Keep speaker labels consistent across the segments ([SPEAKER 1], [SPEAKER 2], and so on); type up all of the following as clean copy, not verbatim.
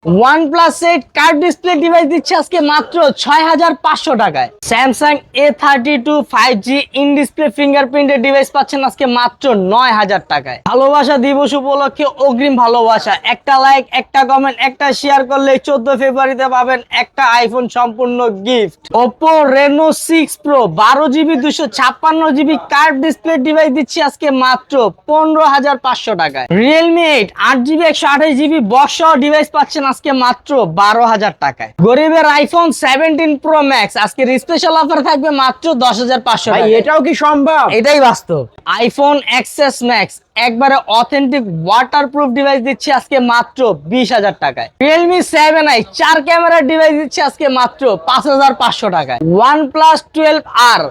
[SPEAKER 1] OnePlus 8 curve display device দিচ্ছে আজকে মাত্র ৬৫০০ টাকায়। Samsung A32 5G in display ফিঙ্গারপ্রিন্টের ডিভাইস পাচ্ছেন আজকে মাত্র ৯০০০ টাকায়। ভালোবাসা দিবস উপলক্ষে অগ্রিম ভালোবাসা, একটা লাইক, একটা কমেন্ট, একটা শেয়ার করলে ১৪ ফেব্রুয়ারিতে পাবেন একটা আইফোন সম্পূর্ণ gift. Oppo Reno 6 Pro 12GB 256GB curve display device দিচ্ছে আজকে মাত্র ১৫৫০০ টাকায়। Realme 8 8GB 128GB বক্স সহ ডিভাইস পাচ্ছেন আজকে মাত্র ১২০০০ টাকায়। গরিবের আইফোন 17 Pro Max আজকে স্পেশাল অফার থাকবে মাত্র ১০৫০০ টাকা।
[SPEAKER 2] এটাও কি সম্ভব?
[SPEAKER 1] এটাই বাস্তব। আইফোন XS Max একবারে অথেন্টিক ওয়াটারপ্রুফ ডিভাইস দিচ্ছে আজকে মাত্র ২০০০০ টাকায়। Realme 7i ৪ ক্যামেরার ডিভাইস দিচ্ছে আজকে মাত্র ৫৫০০ টাকায়। OnePlus 12R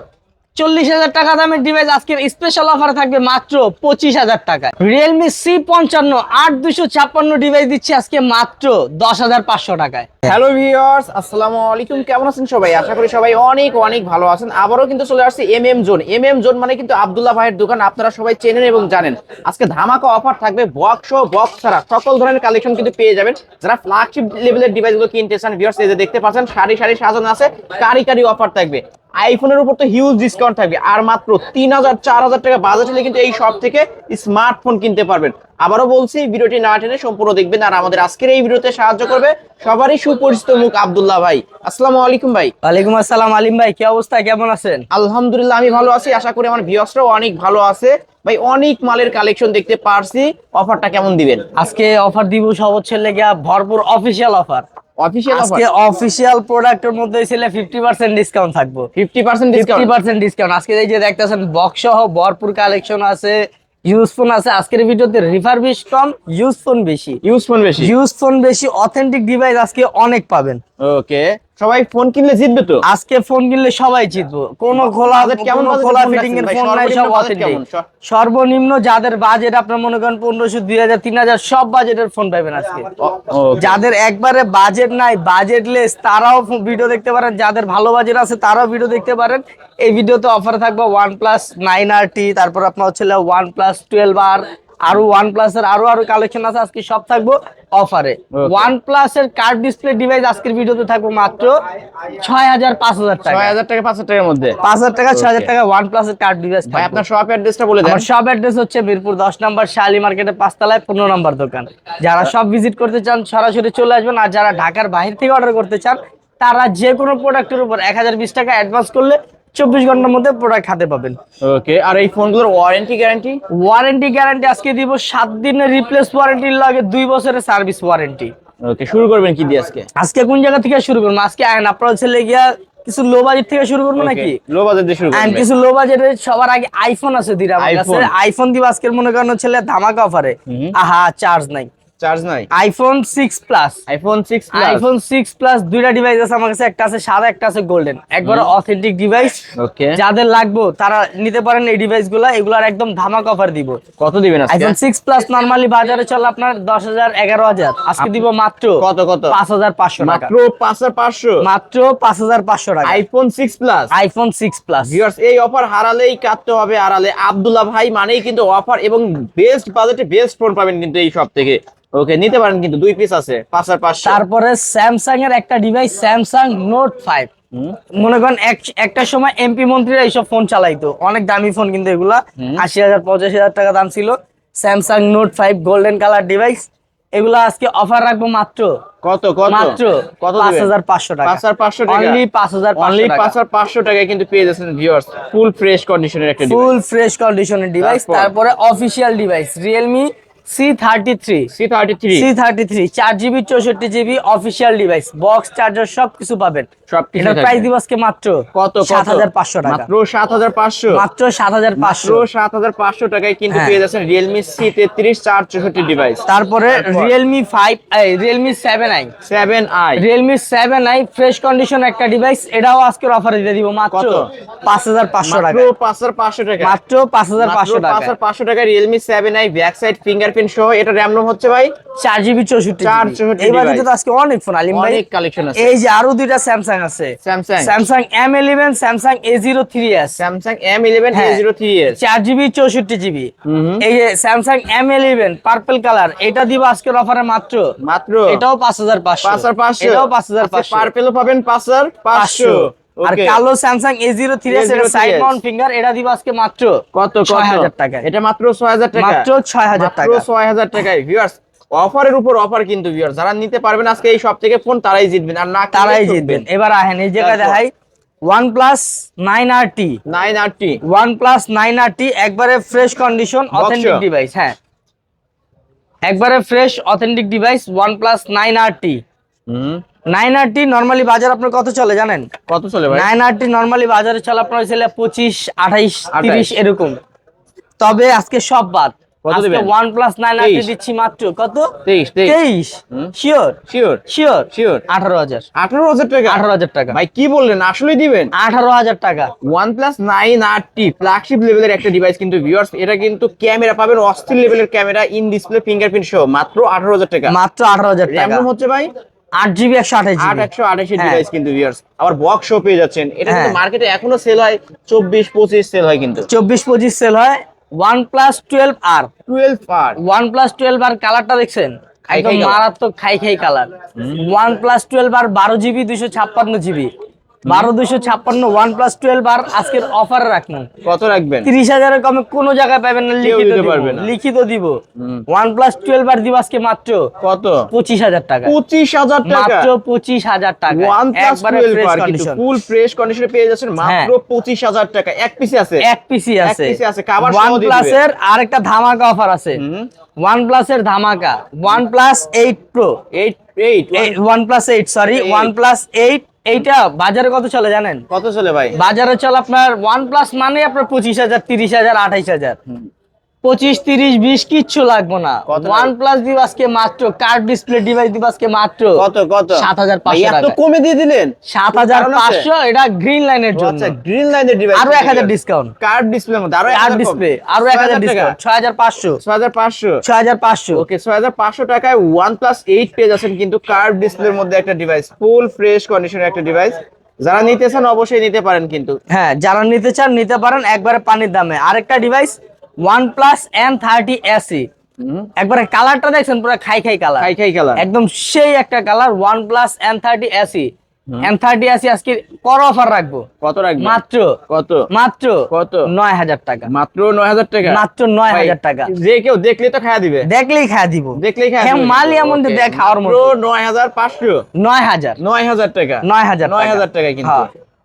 [SPEAKER 1] ৪০০০০ টাকা দামের ডিভাইস আজকের স্পেশাল অফার থাকবে মাত্র ২৫০০০ টাকায়। Realme C55 ৮২৫৬ ডিভাইস দিচ্ছে আজকে মাত্র ১০৫০০ টাকায়।
[SPEAKER 2] হ্যালো ভিউয়ার্স, আসসালামু আলাইকুম। কেমন আছেন সবাই? আশা করি সবাই অনেক অনেক ভালো আছেন। আবারও কিন্তু চলে আসছে MM জোন মানে কিন্তু আব্দুল্লাহ ভাইয়ের দোকান। আপনারা সবাই চেনেন এবং জানেন। আজকে ধামাকা অফার থাকবে, বক্স ও বক্স ছাড়া সকল ধরনের কালেকশন কিন্তু পেয়ে যাবেন। যারা ফ্ল্যাগশিপ লেভেলের ডিভাইসগুলো কিনতে চান ভিউয়ার্স, এই যে দেখতে পাচ্ছেন সারি সারি সাজানো আছে, কারি অফার থাকবে। আইফোনের উপর তো হিউজ ডিসকাউন্ট থাকবে, আর মাত্র ৩০০০ ৪০০০ টাকা বাজেট হলে কিন্তু এই শপ থেকে স্মার্টফোন কিনতে পারবেন। আবারও বলছি, ভিডিওটি না টেনে সম্পূর্ণ দেখবেন। আর আমাদের আজকের এই ভিডিওতে সাহায্য করবে সবারই সুপরিচিত মুখ আব্দুল্লাহ ভাই। আসসালামু আলাইকুম ভাই।
[SPEAKER 1] ওয়ালাইকুম আসসালাম আলিম ভাই, কি অবস্থা, কেমন আছেন?
[SPEAKER 2] আলহামদুলিল্লাহ আমি ভালো আছি, আশা করি আমার ভিউয়ার্সরাও অনেক ভালো আছে। ভাই অনেক মালের কালেকশন দেখতে পারছি, অফারটা কেমন দিবেন?
[SPEAKER 1] আজকে অফার দিব সব হচ্ছে লেগে ভরপুর অফিশিয়াল অফার।
[SPEAKER 2] অফিশিয়াল
[SPEAKER 1] আজকে অফিশিয়াল প্রোডাক্টের মধ্যে ছিল 50% ডিসকাউন্ট থাকবো। 50% ডিসকাউন্ট আজকে এই যে দেখতেছেন বক্স সহ ভরপুর কালেকশন আছে, ইউজ ফোন আছে। আজকের ভিডিওতে রিফারবিশ কম, ইউজ ফোন বেশি, অথেন্টিক ডিভাইস আজকে অনেক পাবেন।
[SPEAKER 2] ওকে, সবাই ফোন কিনলে জিতবে তো?
[SPEAKER 1] আজকে ফোন কিনলে সবাই জিতবো। কোনো খোলা ফিটিং এর ফোন নাই, সব অথেন্টিক। সর্বনিম্ন যাদের বাজেট আপনার মনে করেন ১৫০০ ২০০০ ৩০০০ সব বাজেটের ফোন পাবেন আজকে। যাদের একবারে বাজেট নাই, বাজেটলেস, তারাও ভিডিও দেখতে পারেন। যাদের ভালো বাজেট আছে তারাও ভিডিও দেখতে পারেন। এই ভিডিওতে অফার থাকবে OnePlus 9RT, তারপর আপনার হচ্ছে OnePlus 12R, আরো OnePlus এর আরো কালেকশন আছে, আজকে সব থাকবো অফারে। OnePlus এর কার্ভ ডিসপ্লে ডিভাইস আজকের ভিডিওতে থাকবো মাত্র ৬৫০০ টাকা।
[SPEAKER 2] ৬০০০ টাকা ৫০০০ টাকার মধ্যে,
[SPEAKER 1] ৫০০০ টাকা ৬০০০ টাকা OnePlus এর কার্ভ ডিভাইস।
[SPEAKER 2] ভাই আপনার শপ অ্যাড্রেসটা বলে দেন।
[SPEAKER 1] আমার শপ অ্যাড্রেস হচ্ছে মিরপুর ১০ নম্বর শালি মার্কেটের ৫ তলায় ১৫ নম্বর দোকান। যারা সব ভিজিট করতে চান সরাসরি চলে আসবেন, আর যারা ঢাকার বাইরে থেকে অর্ডার করতে চান তারা যে কোনো প্রোডাক্টের উপর ১০২০ টাকা অ্যাডভান্স করলে ২৪ ঘন্টার মধ্যে প্রোডাক্ট হাতে পাবেন।
[SPEAKER 2] ওকে, আর এই ফোনগুলোর ওয়ারেন্টি গ্যারান্টি আজকে দিব ৭ দিনের রিপ্লেস ওয়ারেন্টির লাগে 2 বছরের সার্ভিস ওয়ারেন্টি। ওকে, শুরু করবেন কি দিয়ে
[SPEAKER 1] আজকে কোন জায়গা থেকে শুরু করব? আজকে আইন আপনার ছেলে গিয়া কিছু লো বাজেট থেকে শুরু করবো নাকি?
[SPEAKER 2] লো বাজেট দিয়ে শুরু করবেন।
[SPEAKER 1] কিছু লো বাজেটের সবার আগে আইফোন আছে দিরা আমার কাছে। আইফোন দিব আজকের মনে করেন ছেলে ধামাকা অফারে। আহা, চার্জ নাই আইফোন 6 প্লাস দুইটা ডিভাইস আছে আমার কাছে, একটা আছে সাদা, একটা আছে গোল্ডেন, একবারে অথেন্টিক ডিভাইস। যাদের লাগবে তারা নিতে পারেন এই ডিভাইসগুলো। এগুলার একদম ধামাকা অফার দিব।
[SPEAKER 2] কত দিবেন আজকে?
[SPEAKER 1] আইফোন 6 প্লাস নরমালি বাজারে চলে আপনার ১০,০০০ ১১,০০০, আজকে দিব মাত্র
[SPEAKER 2] কত
[SPEAKER 1] ৫৫০০ টাকা। মাত্র ৫৫০০ টাকা আইফোন 6 প্লাস।
[SPEAKER 2] ভিউয়ার্স, এই অফার হারালেই কাটতে হবে আড়ালে। আব্দুল্লাহ ভাই মানেই কিন্তু অফার এবং বেস্ট বাজেটে বেস্ট ফোন পাবেন কিন্তু এই সব থেকে। ওকে, নিতে পারেন কিন্তু 2 পিস আছে ৫৫০০।
[SPEAKER 1] তারপরে স্যামসাং এর একটা ডিভাইস স্যামসাং নোট 5। মনে করেন একটা সময় এমপি মন্ত্রীরা এইসব ফোন চালাইতো, অনেক দামি ফোন কিন্তু এগুলা ৮০,০০০ ৮৫,০০০ টাকা দাম ছিল। Samsung note 5 golden colour device, এগুলা আজকে অফার রাখবো মাত্র
[SPEAKER 2] কত
[SPEAKER 1] মাত্র ৫৫০০ টাকা।
[SPEAKER 2] ৫৫০০ টাকা,
[SPEAKER 1] অনলি
[SPEAKER 2] ৫৫০০ টাকায় কিন্তু পেয়ে যাচ্ছেন ভিউয়ার্স ফুল ফ্রেশ কন্ডিশনের একটা ডিভাইস।
[SPEAKER 1] ফুল ফ্রেশ কন্ডিশনের ডিভাইস। তারপরে official device Realme C33 4GB 64GB official device, box charger সবকিছু পাবেন।
[SPEAKER 2] সবকিছু
[SPEAKER 1] প্রাইস দিব আজকে মাত্র
[SPEAKER 2] কত
[SPEAKER 1] ৭৫০০ টাকা।
[SPEAKER 2] মাত্র ৭৫০০
[SPEAKER 1] মাত্র ৭৫০০
[SPEAKER 2] টাকায় কিন্তু পেয়ে যাচ্ছেন Realme C33 464 ডিভাইস।
[SPEAKER 1] তারপরে Realme 7i ফ্রেশ কন্ডিশন একটা ডিভাইস, এটাও আজকের অফারে দিয়ে দিব মাত্র ৫৫০০ টাকা।
[SPEAKER 2] মাত্র ৫৫০০ টাকা
[SPEAKER 1] মাত্র ৫৫০০ টাকা।
[SPEAKER 2] ৫৫০০ টাকা Realme 7i back side fingerprint fingerprint সহ। এটা র‍্যাম রম হচ্ছে ভাই
[SPEAKER 1] 4GB 64GB।
[SPEAKER 2] 4GB
[SPEAKER 1] এবার কিন্তু আজকে অনেক ফোন আলিম ভাই,
[SPEAKER 2] অনেক কালেকশন আছে।
[SPEAKER 1] এই যে আরো দুইটা স্যামসাং আছে, Samsung M11, Samsung A03s,
[SPEAKER 2] Samsung M11 A03s
[SPEAKER 1] 4GB 64GB। এই যে স্যামসাং M11 পার্পল কালার, এটা দিব আজকের অফারে মাত্র এটাও 5500, এটাও 5500,
[SPEAKER 2] পার্পেলও পাবেন 5500।
[SPEAKER 1] আর কালো স্যামসাং A03s এর সাইড মাউন্ট ফিঙ্গার, এটা দিব আজকে মাত্র
[SPEAKER 2] কত
[SPEAKER 1] 6000 টাকা।
[SPEAKER 2] এটা মাত্র 6000 টাকা,
[SPEAKER 1] মাত্র 6000 টাকা,
[SPEAKER 2] মাত্র 6000 টাকায় ভিউয়ার্স। অফারের উপর অফার কিন্তু ভিউয়ার্স, যারা নিতে পারবেন আজকে এই সব থেকে ফোন তারাই জিতবেন, আর না
[SPEAKER 1] তারাই জিতবেন। এবার আহেন এই জায়গায় দেখাই OnePlus 9RT,
[SPEAKER 2] 9RT
[SPEAKER 1] OnePlus 9RT একবারে ফ্রেশ কন্ডিশন অথেন্টিক ডিভাইস। হ্যাঁ, একবারে fresh authentic device OnePlus 9RT। 9RT normally বাজার আপনার কত চলে জানেন?
[SPEAKER 2] কত চলে ভাই?
[SPEAKER 1] 9RT নরমালি বাজারে চলে আপনার হইছে 25, 28, 30 এরকম। তবে আজকে সব বাদ, আজকে OnePlus 9RT দিচ্ছি মাত্র কত? 23। শিওর 18000
[SPEAKER 2] টাকা।
[SPEAKER 1] 18000 টাকা
[SPEAKER 2] ভাই কি বললেন, আসলেই দিবেন?
[SPEAKER 1] 18000 টাকা।
[SPEAKER 2] OnePlus 9RT ফ্ল্যাগশিপ লেভেলের একটা ডিভাইস কিন্তু ভিউয়ার্স। এটা কিন্তু ক্যামেরা পাবেন অস্থির লেভেলের ক্যামেরা, ইন ডিসপ্লে ফিঙ্গারপ্রিন্ট সহ, মাত্র 18000 টাকা।
[SPEAKER 1] মাত্র 18000 টাকা।
[SPEAKER 2] র‍্যাম হচ্ছে ভাই
[SPEAKER 1] 8GB 128GB।
[SPEAKER 2] 828 ডিভাইস কিন্তু ভিউয়ার্স। আবার বক্স শো পেয়ে যাচ্ছেন। এটা কিন্তু মার্কেটে এখনো সেল হয় 24-25 সেল হয়, কিন্তু
[SPEAKER 1] 24-25 সেল হয়। OnePlus 12R, OnePlus 12R কালারটা দেখছেন? একদম মারাত্মক খাই colour. OnePlus 12R 12GB 256GB, 12/256 OnePlus 12R আজকের অফারে রাখবো।
[SPEAKER 2] কত রাখবেন?
[SPEAKER 1] 30,000 এর কমে কোনো জায়গায় পাবেন না, লিখিত দিব। OnePlus 12R দিব আজকে মাত্র
[SPEAKER 2] কত?
[SPEAKER 1] 25,000 টাকা।
[SPEAKER 2] 25,000 টাকা,
[SPEAKER 1] মাত্র 25,000 টাকা।
[SPEAKER 2] একবারে ফ্রেশ কন্ডিশন, ফুল ফ্রেশ কন্ডিশনে পেয়ে যাচ্ছেন মাত্র 25,000 টাকা। এক পিসি আছে,
[SPEAKER 1] এক পিসি আছে,
[SPEAKER 2] কভার সহ দিবে।
[SPEAKER 1] OnePlus এর আরেকটা ধামাকা অফার আছে, OnePlus এর ধামাকা। OnePlus 8 Pro, OnePlus 8 sorry, OnePlus 8 এইটা বাজারে কত চলে জানেন?
[SPEAKER 2] কত চলে ভাই?
[SPEAKER 1] বাজারে চলে আপনার OnePlus মানে আপনার 25,000, 30,000, 28,000। 25, 30, 20 কিচ্ছু লাগবে না। OnePlus দিব আজকে মাত্র, কার্ড ডিসপ্লে ডিভাইস দিব আজকে মাত্র
[SPEAKER 2] কত
[SPEAKER 1] 7500 টাকা।
[SPEAKER 2] এত কমে দিয়ে দিলেন?
[SPEAKER 1] 7500, এটা গ্রিন লাইনের জন্য।
[SPEAKER 2] আচ্ছা, গ্রিন লাইনের ডিভাইস,
[SPEAKER 1] আরো 1000 ডিসকাউন্ট।
[SPEAKER 2] কার্ড ডিসপ্লের মধ্যে আরো
[SPEAKER 1] কার্ড ডিসপ্লে আরো 1000 ডিসকাউন্ট, 6500।
[SPEAKER 2] 6500 ওকে, 6500 টাকায় OnePlus 8 পেয়ে যাচ্ছেন কিন্তু কার্ড ডিসপ্লের মধ্যে একটা ডিভাইস, ফুল ফ্রেশ কন্ডিশনের একটা ডিভাইস। যারা নিতে চান অবশ্যই নিতে পারেন কিন্তু।
[SPEAKER 1] হ্যাঁ, যারা নিতে চান নিতে পারেন একবারে পানির দামে। আরেকটা ডিভাইস OnePlus N30 SE, একবারে কালারটা দেখছেন পুরো খাই কালার, একদম সেই একটা colour. OnePlus N30 SE, N30 SE আজকে কর অফার রাখবো।
[SPEAKER 2] কত রাখবেন?
[SPEAKER 1] মাত্র
[SPEAKER 2] কত?
[SPEAKER 1] মাত্র
[SPEAKER 2] কত?
[SPEAKER 1] 9000 টাকা।
[SPEAKER 2] মাত্র 9000 টাকা,
[SPEAKER 1] মাত্র 9000 টাকা।
[SPEAKER 2] যে কেউ দেখলে তো খায়া দিবে,
[SPEAKER 1] দেখলেই খায়া দিব,
[SPEAKER 2] দেখলেই খায়া দিবে।
[SPEAKER 1] মালি এমন যে দেখ খাওয়ার মতো।
[SPEAKER 2] 9500,
[SPEAKER 1] 9000
[SPEAKER 2] টাকা,
[SPEAKER 1] 9000
[SPEAKER 2] টাকা কিন্তু।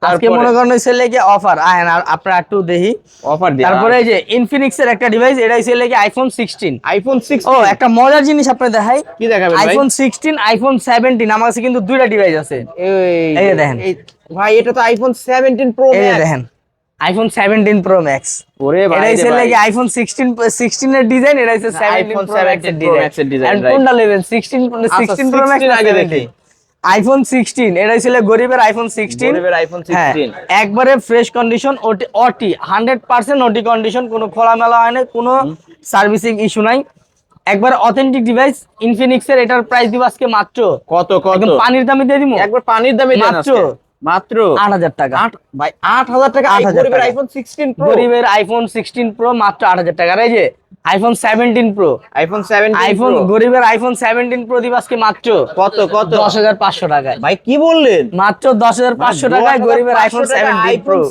[SPEAKER 1] আজকে মনে করেন হইছে লেগে অফার আহেন, আর আপনারা একটু দেখি
[SPEAKER 2] অফার দিয়ে।
[SPEAKER 1] তারপরে এই যে Infinix এর একটা ডিভাইস, এটা হইছে লেগে iPhone 16। ও একটা মজার জিনিস আপনি দেখাই।
[SPEAKER 2] কি দেখাবেন ভাই?
[SPEAKER 1] iPhone 16, iPhone 17। আমার কাছে কিন্তু দুইটা ডিভাইস আছে। এই দেখেন
[SPEAKER 2] ভাই, এটা তো iPhone 17 Pro Max।
[SPEAKER 1] এই দেখেন iPhone 17 Pro Max।
[SPEAKER 2] ওরে ভাই,
[SPEAKER 1] এটা হইছে লেগে iPhone 16 এর ডিজাইন, এটা হইছে 17 Pro Max এর ডিজাইন। কোনটা নেবেন? 16 Pro Max আগে দেখি। iPhone 16, এটা ছিল গরিবের iPhone 16। একবারে ফ্রেশ কন্ডিশন, ওটি 100% ওটি কন্ডিশন, কোনো খোলামেলা হয় না, কোনো সার্ভিসিং ইস্যু নাই, একবার অথেন্টিক ডিভাইস Infinix এর। এটার প্রাইস দিব আজকে মাত্র
[SPEAKER 2] কত?
[SPEAKER 1] একদম পানির দামে দিয়ে দিমু,
[SPEAKER 2] একবার পানির দামে দেন আজকে মাত্র
[SPEAKER 1] 8000 টাকা।
[SPEAKER 2] ভাই 8000 টাকা, গরিবের iPhone 16 Pro,
[SPEAKER 1] গরিবের iPhone 16 Pro মাত্র 8000 টাকা। এই যে iPhone 17 Pro, গরিবের iPhone 17 Pro দিব আজকে মাত্র কত? 10500 টাকায়।
[SPEAKER 2] ভাই কি বললেন?
[SPEAKER 1] মাত্র 10500 টাকায় গরিবের iPhone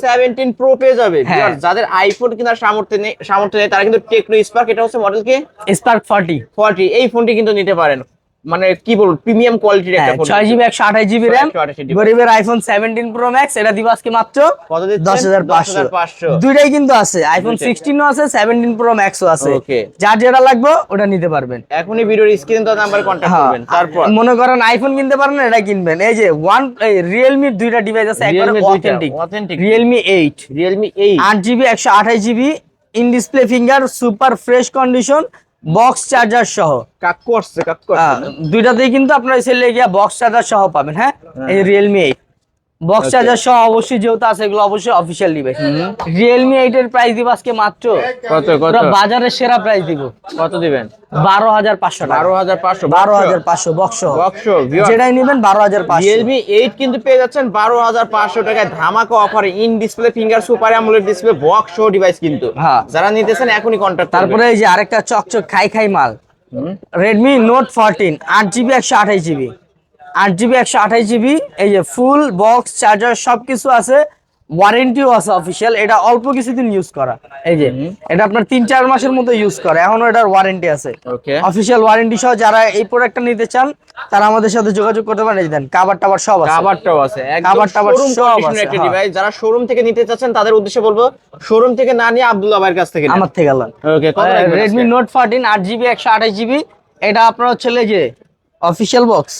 [SPEAKER 2] 17 Pro পেয়ে যাবে। যাদের আইফোন কেনার সামর্থ্য নেই তারা কিন্তু টেকনো স্পার্ক, এটা হচ্ছে মডেল কি
[SPEAKER 1] স্পার্ক 40,
[SPEAKER 2] এই ফোনটি কিন্তু নিতে পারেন। মানে কি বলবো, প্রিমিয়াম কোয়ালিটির একটা ফোন।
[SPEAKER 1] 6GB 128GB RAM, গরিবের iPhone 17 Pro Max, এটা দিব আজকে মাত্র
[SPEAKER 2] কত দিচ্ছেন?
[SPEAKER 1] 10500। দুইটাই কিন্তু আছে, iPhone 16 ও আছে, 17 Pro Max ও আছে। যার যেটা লাগবে ওটা নিতে পারবেন।
[SPEAKER 2] এখনই ভিডিওর স্ক্রিনে তো নাম্বার কন্টাক্ট করবেন। তারপর
[SPEAKER 1] মনে করেন আইফোন কিনতে পারেন না, এটা কিনবেন। এই যে Realme এর দুইটা ডিভাইস আছে, একবারে authentic. Realme 8, 8GB 128GB in display finger, super fresh condition, box charger সহ। দুইটাতেই কিন্তু আপনার সেলে গিয়া বক্স চার্জার সহ পাবেন। হ্যাঁ, এই Realme 8 বক্স চার্জার সহ অবশ্যই যেহেতু আছে এগুলো অবশ্যই অফিসিয়াল ডিভাইস। Realme 8 এর প্রাইস দিব আজকে মাত্র
[SPEAKER 2] কত
[SPEAKER 1] পুরো বাজারের সেরা প্রাইস দিব।
[SPEAKER 2] কত দিবেন?
[SPEAKER 1] 12,500 টাকা।
[SPEAKER 2] 12,500
[SPEAKER 1] 12,500 বক্স
[SPEAKER 2] বক্স
[SPEAKER 1] যেটাই নেবেন 12,500।
[SPEAKER 2] Realme 8 কিন্তু পেয়ে যাচ্ছেন 12,500 টাকায় ধামাকা অফারে in display finger super AMOLED display box show device কিন্তু।
[SPEAKER 1] হ্যাঁ।
[SPEAKER 2] যারা নিতেছেন এখনই কন্টাক্ট করবেন।
[SPEAKER 1] তারপরে এই যে আরেকটা চকচক খাই মাল, Redmi Note 14 8GB 128GB 8GB 128GB, এই যে ফুল বক্স চার্জার সবকিছু আছে, ওয়ারেন্টিও আছে অফিসিয়াল। এটা অল্প কিছুদিন ইউজ করা, এই যে এটা আপনার 3-4 মাসের মতো ইউজ করে, এখনো এটার ওয়ারেন্টি আছে।
[SPEAKER 2] ওকে,
[SPEAKER 1] অফিসিয়াল ওয়ারেন্টি সহ যারা এই প্রোডাক্টটা নিতে চান তারা আমাদের সাথে যোগাযোগ করতে পারেন। এই দেন কাভার টাভার সব আছে,
[SPEAKER 2] কাভারটাও আছে, একদম
[SPEAKER 1] কাভার টাভার
[SPEAKER 2] শোরুম
[SPEAKER 1] সব
[SPEAKER 2] কন্ডিশনের
[SPEAKER 1] আছে।
[SPEAKER 2] একটা
[SPEAKER 1] হ্যাঁ।
[SPEAKER 2] ডিভাইস। যারা শোরুম থেকে নিতে চাচ্ছেন তাদের উদ্দেশ্যে বলবো শোরুম থেকে না নিয়ে আব্দুল্লাহ ভাইয়ের কাছ থেকে নেন।
[SPEAKER 1] আমার থেকে আলাদা।
[SPEAKER 2] ওকে, কত রাখবেন
[SPEAKER 1] Redmi
[SPEAKER 2] আজকে?
[SPEAKER 1] Note 14 8GB 128GB, এটা আপনার হচ্ছে যে অফিসিয়াল বক্স,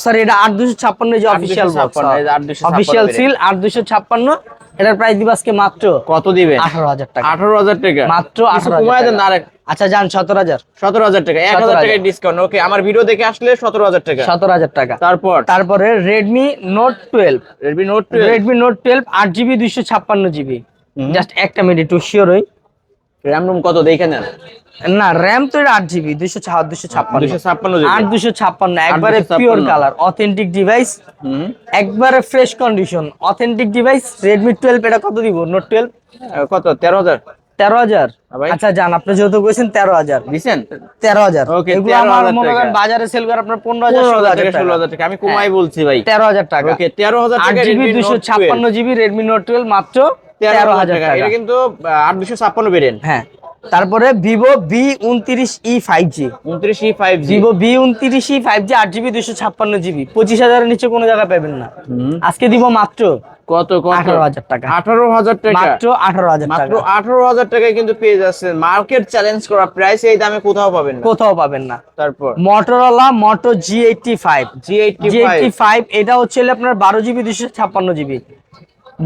[SPEAKER 1] সরি এটা 8256 যে অফিসিয়াল বক্স,
[SPEAKER 2] 8256 এই 8256
[SPEAKER 1] অফিসিয়াল সিল 8256। এটার প্রাইস দিব আজকে মাত্র
[SPEAKER 2] কত দিবেন?
[SPEAKER 1] 18,000 টাকা।
[SPEAKER 2] 18,000 টাকা
[SPEAKER 1] মাত্র
[SPEAKER 2] কিছু
[SPEAKER 1] 18,000
[SPEAKER 2] কমায় দেন
[SPEAKER 1] টাকা।
[SPEAKER 2] না আরেক।
[SPEAKER 1] আচ্ছা যান 17,000।
[SPEAKER 2] 17,000 টাকা, 1,000 টাকা ডিসকাউন্ট। ওকে, আমার ভিডিও দেখে আসলে 17,000 টাকা।
[SPEAKER 1] 17,000 টাকা।
[SPEAKER 2] তারপরে
[SPEAKER 1] Redmi Note 12
[SPEAKER 2] Redmi Note 12
[SPEAKER 1] Redmi Note 12 8GB 256GB, just একটা মিনিট একটু শিওর হই।
[SPEAKER 2] RAM রুম কত দেখে নেন।
[SPEAKER 1] না র্যাম তো এটা 8GB 256
[SPEAKER 2] 256 জিবি।
[SPEAKER 1] 8256 একবারে
[SPEAKER 2] 8256
[SPEAKER 1] পিওর কালার, অথেন্টিক ডিভাইস, একবারে fresh condition, authentic device. Redmi 12 এটা কত দিব? Note 12
[SPEAKER 2] কত? 13,000
[SPEAKER 1] 13,000।
[SPEAKER 2] ভাই।
[SPEAKER 1] আচ্ছা জান, আপনি যেহেতু কইছেন 13,000
[SPEAKER 2] দিছেন।
[SPEAKER 1] 13,000।
[SPEAKER 2] Okay,
[SPEAKER 1] এগুলো আমার
[SPEAKER 2] 13,000
[SPEAKER 1] মনে করেন
[SPEAKER 2] টাকা।
[SPEAKER 1] বাজারে সেল করে আপনার 15,000
[SPEAKER 2] 16,000
[SPEAKER 1] টাকা,
[SPEAKER 2] 16,000 টাকা। আমি কমাই বলছি ভাই।
[SPEAKER 1] 13,000 টাকা।
[SPEAKER 2] ওকে, 13,000 টাকা
[SPEAKER 1] 8GB
[SPEAKER 2] Redmi Note 12
[SPEAKER 1] 256GB Redmi Note 12 মাত্র 13,000 টাকা।
[SPEAKER 2] এটা কিন্তু 8256 ভেরিয়েন্ট।
[SPEAKER 1] হ্যাঁ। তারপরে Vivo V29e 5G
[SPEAKER 2] 29e 5G
[SPEAKER 1] Vivo V29e 5G 8GB 256GB 25,000 এর নিচে কোনো জায়গায় পাবেন না। আজকে দিব মাত্র
[SPEAKER 2] কত
[SPEAKER 1] 18,000 টাকা।
[SPEAKER 2] 18,000 টাকা।
[SPEAKER 1] মাত্র 18,000
[SPEAKER 2] মাত্র
[SPEAKER 1] টাকা।
[SPEAKER 2] 18,000 টাকায় কিন্তু পেয়ে যাচ্ছেন মার্কেট চ্যালেঞ্জ করা প্রাইস। এই দামে কোথাও পাবেন না।
[SPEAKER 1] কোথাও পাবেন না।
[SPEAKER 2] তারপর
[SPEAKER 1] Motorola Moto G85
[SPEAKER 2] G85
[SPEAKER 1] এটা হচ্ছে আপনার 12GB 256GB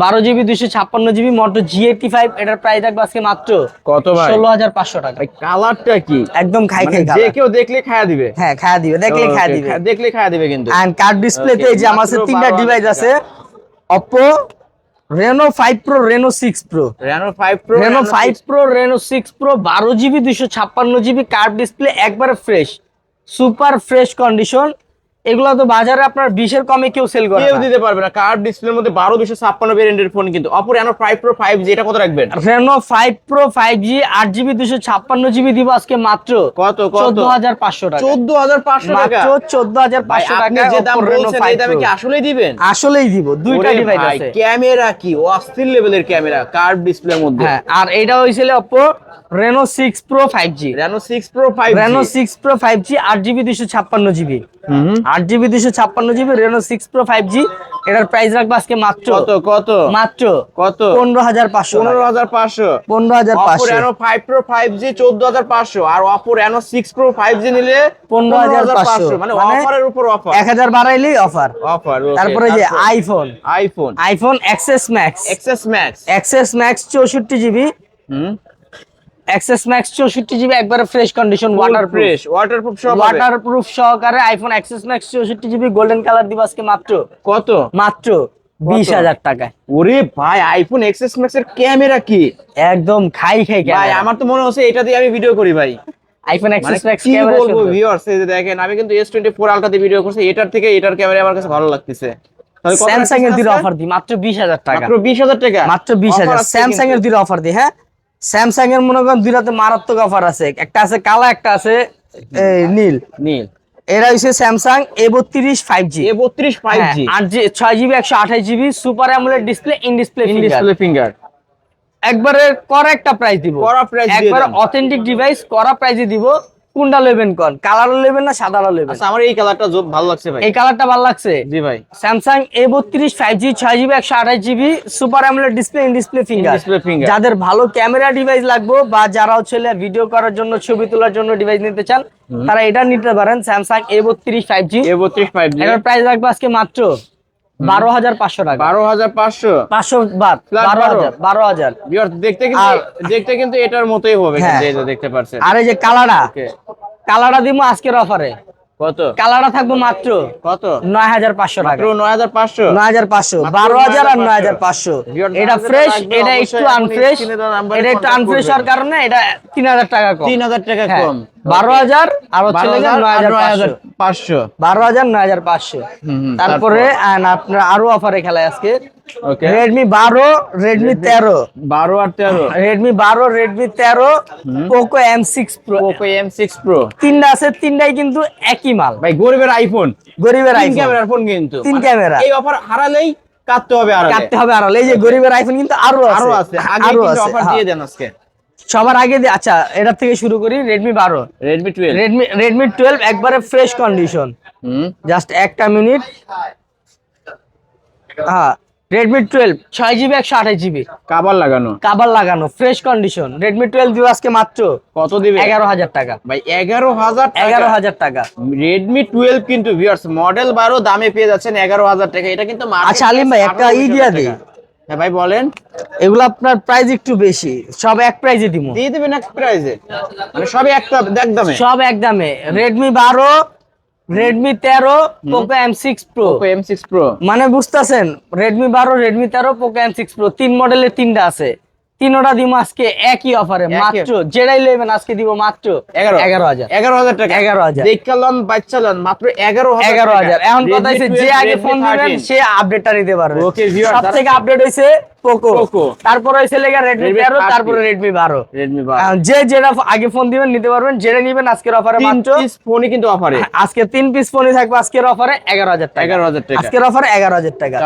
[SPEAKER 1] 12GB 256GB Moto G85, এটার প্রাইস থাকবে আজকে মাত্র
[SPEAKER 2] কত ভাই?
[SPEAKER 1] 16,500 টাকা।
[SPEAKER 2] ভাই কালারটা কি
[SPEAKER 1] একদম খাই
[SPEAKER 2] মানে
[SPEAKER 1] খাই
[SPEAKER 2] যে
[SPEAKER 1] কালার।
[SPEAKER 2] কেউ দেখলে খায়া দিবে।
[SPEAKER 1] হ্যাঁ খায়া দিবে, দেখলে খায়া দিবে।
[SPEAKER 2] দেখলে খায়া দিবে কিন্তু।
[SPEAKER 1] এন্ড কার্ড ডিসপ্লেতে
[SPEAKER 2] Okay,
[SPEAKER 1] যে আমার কাছে
[SPEAKER 2] মাত্র
[SPEAKER 1] 3টা
[SPEAKER 2] 12,000
[SPEAKER 1] ডিভাইস আছে, Oppo Reno 5 Pro Reno 6 Pro
[SPEAKER 2] Reno 5 Pro
[SPEAKER 1] Reno 5 Pro Reno 6 Pro 12GB 256GB curve display, একবারে ফ্রেশ, সুপার ফ্রেশ কন্ডিশন। এগুলো তো বাজারে আপনার 20 এর কমে কেউ সেল করে
[SPEAKER 2] কেউ
[SPEAKER 1] না।
[SPEAKER 2] দিতে পারবে না। কার্ভ ডিসপ্লের মধ্যে 12,256 ভেরিয়েন্টের ফোন কিন্তু। Oppo Reno 5 Pro 5G এটা কত রাখবেন?
[SPEAKER 1] Reno 5 Pro 5G 8GB 256GB দিব আজকে মাত্র
[SPEAKER 2] কত
[SPEAKER 1] 14,500 টাকা।
[SPEAKER 2] 14,500 টাকা।
[SPEAKER 1] মাত্র 14,500
[SPEAKER 2] আপনি
[SPEAKER 1] টাকা।
[SPEAKER 2] যে দাম
[SPEAKER 1] Oppo Reno
[SPEAKER 2] বলছেন
[SPEAKER 1] 5
[SPEAKER 2] এই দামে
[SPEAKER 1] Pro।
[SPEAKER 2] কি আসলেই দিবেন?
[SPEAKER 1] আসলেই দিব, দুইটা
[SPEAKER 2] ওরে
[SPEAKER 1] ডিভাইস
[SPEAKER 2] ভাই,
[SPEAKER 1] আছে।
[SPEAKER 2] ক্যামেরা কি অস্থির লেভেলের ক্যামেরা কার্ভ ডিসপ্লের মধ্যে।
[SPEAKER 1] হ্যাঁ, আর এটা হইছিল Oppo Reno 6 Pro 5G
[SPEAKER 2] Reno 6 Pro 5G
[SPEAKER 1] Reno 6 Pro 5G 8GB 256GB 8GB 256GB Reno 6 Pro 5G, এটার প্রাইস রাখবো আজকে মাত্র
[SPEAKER 2] কত
[SPEAKER 1] মাত্র
[SPEAKER 2] কত
[SPEAKER 1] 15,500
[SPEAKER 2] 15,500
[SPEAKER 1] 15,500
[SPEAKER 2] Oppo Reno 5 Pro 5G 14,500 আর Oppo Reno 6 Pro 5G নিলে
[SPEAKER 1] 15,500
[SPEAKER 2] মানে অফারের উপর অফার।
[SPEAKER 1] 1000 বাড়াইলেই অফার। তারপরে যে iPhone XS Max XS Max 64GB XS Max 64GB একবারে ফ্রেশ কন্ডিশন,
[SPEAKER 2] ওয়াটারপ্রুফ সব হবে।
[SPEAKER 1] ওয়াটারপ্রুফ সহকারে iPhone XS Max 64GB golden colour দিব আজকে মাত্র
[SPEAKER 2] কত?
[SPEAKER 1] মাত্র 20,000 টাকায়।
[SPEAKER 2] ওরে ভাই, আইফোন XS Max এর ক্যামেরা কি
[SPEAKER 1] একদম খাই
[SPEAKER 2] ভাই!
[SPEAKER 1] ক্যামেরা।
[SPEAKER 2] আমার তো মনে হচ্ছে এটা দিয়ে আমি ভিডিও করি ভাই।
[SPEAKER 1] আইফোন
[SPEAKER 2] মানে
[SPEAKER 1] XS Max
[SPEAKER 2] কি
[SPEAKER 1] ক্যামেরা
[SPEAKER 2] বলবো ভিউয়ার্স, এই যে দেখেন আমি কিন্তু S24 আলট্রা দিয়ে ভিডিও করছি, এটার থেকে এটার ক্যামেরা আমার কাছে ভালো লাগতেছে। তাহলে কত
[SPEAKER 1] স্যামসাং এর দিকে
[SPEAKER 2] রাখছেন
[SPEAKER 1] অফার দি মাত্র 20,000 টাকা।
[SPEAKER 2] মাত্র 20,000 টাকা।
[SPEAKER 1] মাত্র 20,000
[SPEAKER 2] Offer আছে
[SPEAKER 1] স্যামসাং এর
[SPEAKER 2] কিন্তু।
[SPEAKER 1] দিকে অফার দি। হ্যাঁ, স্যামসাং এর মনে করেন দুইটাতে মারাত্মক অফার আছে, একটা আছে কালা, একটা আছে নীল। এরা হইছে Samsung A32 5G
[SPEAKER 2] A32 5G
[SPEAKER 1] 6GB 128GB super AMOLED display, in display
[SPEAKER 2] finger
[SPEAKER 1] একবারে করা একটা প্রাইস দিব,
[SPEAKER 2] করা price দিয়ে
[SPEAKER 1] একবারে
[SPEAKER 2] দেন।
[SPEAKER 1] অথেন্টিক ডিভাইস করা প্রাইসে দিব। কোনটা নেবেন কোন, কালারও নেবেন না সাদাও নেবেন?
[SPEAKER 2] আচ্ছা, আমার এই কালারটা ভালো লাগছে ভাই।
[SPEAKER 1] এই কালারটা ভালো লাগছে।
[SPEAKER 2] জি ভাই,
[SPEAKER 1] Samsung A32 5G 6GB 128GB super AMOLED display, in display finger. যাদের ভালো ক্যামেরা ডিভাইস লাগবে বা যারা হচ্ছে ভিডিও করার জন্য, ছবি তোলার জন্য ডিভাইস নিতে চান, তারা এটা নিতে পারেন। স্যামসাং A32 5G এটার প্রাইস রাখবো আজকে মাত্র 12,500 টাকা।
[SPEAKER 2] 12,500
[SPEAKER 1] 500 বাদ 12,000
[SPEAKER 2] ভিউয়ার্স, দেখতে কিন্তু এটার মতোই হবে
[SPEAKER 1] হ্যাঁ।
[SPEAKER 2] কিন্তু এই যে দেখতে পাচ্ছেন।
[SPEAKER 1] আর এই যে কালারটা দিব আজকের অফারে
[SPEAKER 2] কত
[SPEAKER 1] কালারটা থাকবো মাত্র
[SPEAKER 2] কত
[SPEAKER 1] 9500 টাকা।
[SPEAKER 2] মাত্র 9500
[SPEAKER 1] 9500,
[SPEAKER 2] মাত্র
[SPEAKER 1] 12000 আর
[SPEAKER 2] 9500
[SPEAKER 1] 9500। এটা ফ্রেশ, এটা একটু আনফ্রেশ, এটা একটু আনফ্রেশ হওয়ার কারণে এটা 3000 টাকা কম।
[SPEAKER 2] 3000 টাকা
[SPEAKER 1] হ্যাঁ,
[SPEAKER 2] কম।
[SPEAKER 1] 12000 আর হচ্ছে 9500।
[SPEAKER 2] 9500
[SPEAKER 1] 12000 9500। তারপরে আপনার আরো অফারে খেলায় আজকে
[SPEAKER 2] ওকে
[SPEAKER 1] Redmi 12, Redmi 13,
[SPEAKER 2] 12 আর 13
[SPEAKER 1] Redmi 12, Redmi 13, Poco M6 Pro।
[SPEAKER 2] Poco M6 Pro
[SPEAKER 1] তিনটা আছে, তিনটাই কিন্তু একই মাল
[SPEAKER 2] ভাই, গরিবের আইফোন,
[SPEAKER 1] গরিবের
[SPEAKER 2] তিন
[SPEAKER 1] আইফোন।
[SPEAKER 2] ক্যামেরার ফোন কিন্তু
[SPEAKER 1] তিন
[SPEAKER 2] মানে
[SPEAKER 1] ক্যামেরা।
[SPEAKER 2] এই অফার হারালেই কাটতে হবে,
[SPEAKER 1] কাটতে হবে আরো। এই যে গরিবের আইফোন কিন্তু আরো
[SPEAKER 2] আরো আছে, আগে
[SPEAKER 1] আরো
[SPEAKER 2] কিন্তু
[SPEAKER 1] আছে।
[SPEAKER 2] অফার দিয়ে দেন আজকে।
[SPEAKER 1] সবার আগে আচ্ছা এটা থেকে শুরু করি। Redmi 12,
[SPEAKER 2] Redmi 12
[SPEAKER 1] Redmi 12 একবারে ফ্রেশ কন্ডিশন। জাস্ট একটা মিনিট। হ্যাঁ, Redmi 12 6GB 128GB
[SPEAKER 2] কাবার লাগানো,
[SPEAKER 1] কাভার লাগানো, ফ্রেশ কন্ডিশন। Redmi 12 দিব আজকে মাত্র
[SPEAKER 2] কত দিবে?
[SPEAKER 1] 11000 টাকা।
[SPEAKER 2] ভাই 11000 টাকা।
[SPEAKER 1] 11000 টাকা।
[SPEAKER 2] Redmi 12 কিন্তু ভিউয়ার্স মডেল 12 দামে পেয়ে যাচ্ছেন 11000 টাকা। এটা কিন্তু market
[SPEAKER 1] আচ্ছা আলিম ভাই,
[SPEAKER 2] price
[SPEAKER 1] একটা
[SPEAKER 2] 18,000
[SPEAKER 1] দিয়া
[SPEAKER 2] টাকা।
[SPEAKER 1] দিই।
[SPEAKER 2] হ্যাঁ ভাই বলেন,
[SPEAKER 1] এগুলো আপনার প্রাইস একটু বেশি, সব এক প্রাইজে দিব।
[SPEAKER 2] দিয়ে দিবেন এক প্রাইসে, মানে সবই একটা এক দামে?
[SPEAKER 1] সব এক দামে। Redmi 12, Redmi 13, Poco M6 Pro।
[SPEAKER 2] Poco M6 Pro
[SPEAKER 1] মানে বুঝতেছেন, Redmi 12, Redmi 13, Poco M6 Pro, তিন মডেলের তিনটা আছে। তিনোটা দিব আজকে একই অফারে মাত্র, যেটাই নেবেন আজকে দিব মাত্র 11000।
[SPEAKER 2] 11000 টাকা।
[SPEAKER 1] 11000
[SPEAKER 2] দেখালাম বাচ্চালাম মাত্র 11000
[SPEAKER 1] 11000। এখন কথা
[SPEAKER 2] Redmi
[SPEAKER 1] হইছে, যে
[SPEAKER 2] 12,
[SPEAKER 1] আগে
[SPEAKER 2] Redmi
[SPEAKER 1] ফোন দিবেন
[SPEAKER 2] 13
[SPEAKER 1] সে আপডেটটা নিতে পারবে।
[SPEAKER 2] Okay, viewers,
[SPEAKER 1] সবথেকে আপডেট হইছে Poco,
[SPEAKER 2] Poco।
[SPEAKER 1] তারপর হইছে লেগা Redmi
[SPEAKER 2] Redmi
[SPEAKER 1] 13,
[SPEAKER 2] 13,
[SPEAKER 1] তারপরে Redmi 12।
[SPEAKER 2] Redmi 12
[SPEAKER 1] এখন যে যেটা আগে ফোন দিবেন নিতে পারবেন, যেটা নিবেন আজকের অফারে
[SPEAKER 2] তিন
[SPEAKER 1] মাত্র।
[SPEAKER 2] পিস ফোনই কিন্তু অফারে।
[SPEAKER 1] আজকে 3 পিস ফোনই থাকবে আজকের অফারে 11000 টাকা।
[SPEAKER 2] 11000 টাকা।
[SPEAKER 1] আজকের অফারে 11000 টাকা।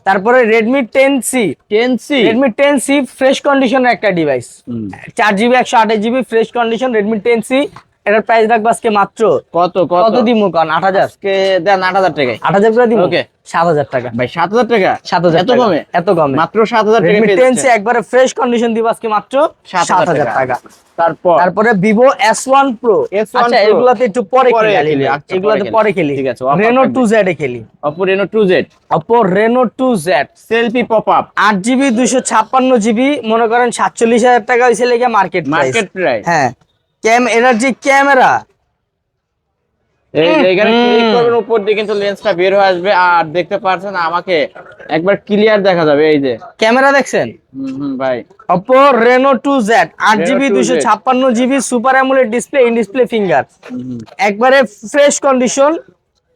[SPEAKER 1] তারপরে Redmi 10C,
[SPEAKER 2] 10C
[SPEAKER 1] Redmi 10C fresh কন্ডিশনের একটা device. 4GB 128GB fresh condition Redmi 10C। এটার প্রাইস রাখবো আজকে মাত্র
[SPEAKER 2] কত
[SPEAKER 1] কত দিব কোন? 8000।
[SPEAKER 2] আজকে দেন 8000 টাকায়।
[SPEAKER 1] 8000 করে দিব।
[SPEAKER 2] ওকে,
[SPEAKER 1] 7000 টাকা।
[SPEAKER 2] ভাই 7000 টাকা?
[SPEAKER 1] 7000
[SPEAKER 2] এত
[SPEAKER 1] টাকা।
[SPEAKER 2] কমে?
[SPEAKER 1] এত কমে
[SPEAKER 2] মাত্র 7000 টাকা
[SPEAKER 1] Redmi
[SPEAKER 2] পেয়ে
[SPEAKER 1] 10C
[SPEAKER 2] যাচ্ছেন।
[SPEAKER 1] একবারে ফ্রেশ কন্ডিশন দিব আজকে মাত্র 7000 টাকা। তারপরে Vivo S1 Pro।
[SPEAKER 2] S1
[SPEAKER 1] আচ্ছা
[SPEAKER 2] Pro।
[SPEAKER 1] এগুলাতে একটু পরে
[SPEAKER 2] পরে
[SPEAKER 1] খেলি,
[SPEAKER 2] খেলি, আচ্ছা,
[SPEAKER 1] এগুলাতে
[SPEAKER 2] পরে
[SPEAKER 1] পরে
[SPEAKER 2] খেলি।
[SPEAKER 1] খেলি।
[SPEAKER 2] ঠিক আছে, offer
[SPEAKER 1] Reno
[SPEAKER 2] থাকবে।
[SPEAKER 1] 2Z এ খেলি।
[SPEAKER 2] Oppo Reno 2Z
[SPEAKER 1] Oppo Reno 2Z
[SPEAKER 2] selfie pop up
[SPEAKER 1] 8GB 256GB, মনে করেন 47000 টাকা হইছে লেগে মার্কেট
[SPEAKER 2] মার্কেট প্রাইস।
[SPEAKER 1] হ্যাঁ, এনার্জি ক্যামেরা।
[SPEAKER 2] এই এখানে ক্লিক করবেন, উপর দিয়ে কিন্তু লেন্সটা বের হয়ে আসবে, আর দেখতে পাচ্ছেন আমাকে একবার ক্লিয়ার দেখা যাবে। এই যে
[SPEAKER 1] ক্যামেরা দেখছেন
[SPEAKER 2] ভাই,
[SPEAKER 1] Oppo Reno 2Z 8GB
[SPEAKER 2] 2Z
[SPEAKER 1] 256GB super AMOLED display, in display finger, একবারে ফ্রেশ কন্ডিশন,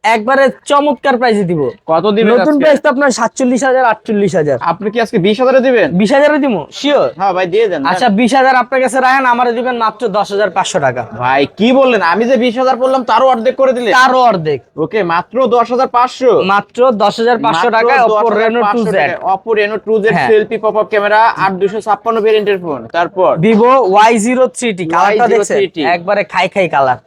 [SPEAKER 1] একবারে চমৎকার প্রাইসে দিব।
[SPEAKER 2] কত দিবেন
[SPEAKER 1] নতুন
[SPEAKER 2] আজকে?
[SPEAKER 1] প্রাইস তো আপনার 47000 48000।
[SPEAKER 2] আপনি কি আজকে 20000 এ দিবেন?
[SPEAKER 1] 20000 এ দিব শিওর।
[SPEAKER 2] হ্যাঁ ভাই দিয়ে দেন।
[SPEAKER 1] আচ্ছা 20000 আপনার কাছে রাখেন, আমারে দিবেন মাত্র 10500 টাকা।
[SPEAKER 2] ভাই কি বললেন, আমি যে 20000 বললাম তারও অর্ধেক করে দিলেন?
[SPEAKER 1] তারও অর্ধেক।
[SPEAKER 2] ওকে, মাত্র 10500।
[SPEAKER 1] মাত্র 10500 টাকায় Oppo Reno 2Z।
[SPEAKER 2] Oppo Reno 2Z
[SPEAKER 1] হ্যাঁ।
[SPEAKER 2] সেলফি পপ আপ ক্যামেরা 8256 ভেরিয়েন্টের ফোন। তারপর
[SPEAKER 1] Vivo Y03T, কালারটা দেখছেন
[SPEAKER 2] Y03T
[SPEAKER 1] একবারে খাই কালার,